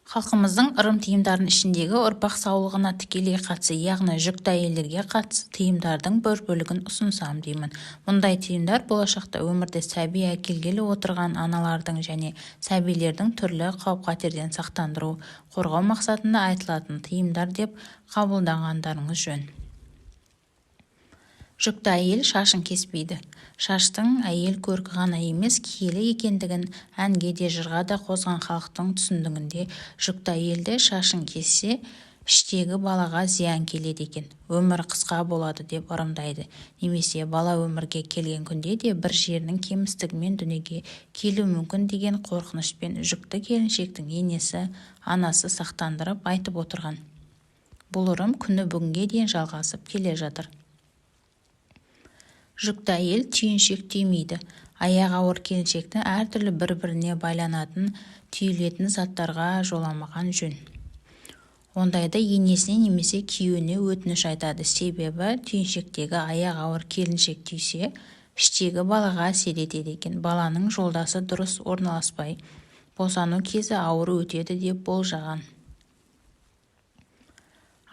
Халқымыздың ырым тыйымдарының ішіндегі ұрпақ саулығына тікелей қатысы, яғни жүкті әйелдерге қатысты тыйымдардың бір бөлігін ұсынсам деймін. Мұндай тыйымдар болашақта өмірде сәби әкелгелі отырған аналардың және сәбилердің түрлі қауіп-қатерден сақтандыру, қорғау мақсатында айтылатын тыйымдар деп қабылдағандарыңыз жөн. Жүкті әйел шашын кеспейді. Шаштың әйел көркі ғана емес, киелі екендігін әнге де жырға да қозған халықтың түсіндігінде жүкті әйелді шашын кессе, іштегі балаға зиян келеді екен, өмірі қысқа болады деп ырымдайды. Немесе бала өмірге келген күнде де бір жерінің кемістігімен дүниеге келуі мүмкін деген қорқынышпен жүкті келіншектің енесі, анасы сақтандырып айтып отырған. Бұл ырым күні бүгінге дейін жалғасып келе жатыр. Жүкті әйел түйіншек түймейді. Аяғы ауыр келіншектің әртүрлі бір-біріне байланатын, түйілетін заттарға жоламаған жөн. Ондайда енесіне немесе күйеуіне өтініш айтады. Себебі түйіншектегі аяғы ауыр келіншек түйсе, іштегі балаға әсер етеді екен. Баланың жолдасы дұрыс орналаспай, босану кезі ауыр өтеді деп болжаған.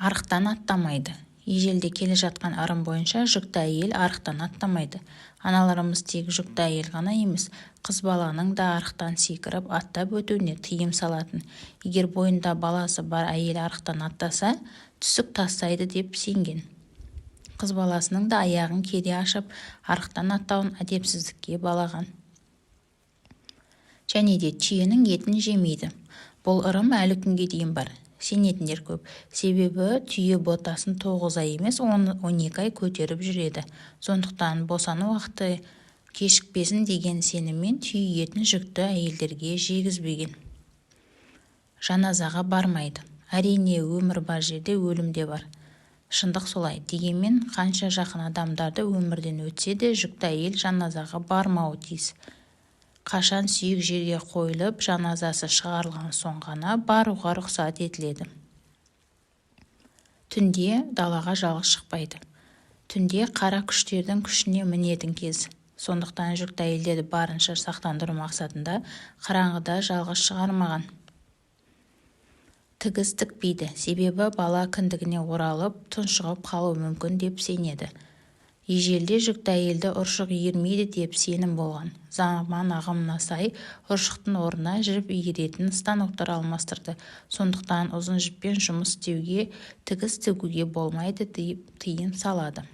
Арықтан аттамайды. Ежелде келе жатқан ырым бойынша жүкті әйел арықтан аттамайды. Аналарымыз тек жүкті әйел ғана емес, қыз баланың да арықтан секіріп аттап өтуіне тыйым салатын. Егер бойында баласы бар әйел арықтан аттаса, түсік тастайды деп сенген. Қыз баласының да аяғын кеде ашып, арықтан аттауын әдепсіздікке балаған. Және де түйенің етін жемейді. Бұл ырым әлі күнге дейін бар. Сенетіндер көп. Себебі түйе ботасын 9 ай емес, 12 ай көтеріп жүреді. Сондықтан босану уақыты кешікпесін деген сеніммен түйе етін жүкті әйелдерге жегізбеген. Жаназаға бармайды. Әрине, өмір бар жерде өлім де бар. Шындық солай. Дегенмен қанша жақын адамдарды өмірден өтсе де жүкті әйел жаназаға бармауы тиіс. Қашан сүйек жерге қойылып, жаназасы шығарылған соң ғана баруға рұқсат етіледі. Түнде далаға жалғыз шықпайды. Түнде қара күштердің күшіне мінетін кез. Сондықтан жүкті әйелдерді барынша сақтандыру мақсатында қараңғыда жалғыз шығармаған. Тігіз тікпейді. Себебі бала кіндігіне оралып, тұншығып қалуы мүмкін деп сенеді. Ежелде жүкті әйелді ұршық иірмейді деп сенім болған. Заман ағымына сай ұршықтың орнына жіп иіретін станоктар алмастырды. Сондықтан ұзын жіппен жұмыс істеуге, тігіз тігуге болмайды деп тыйым салады.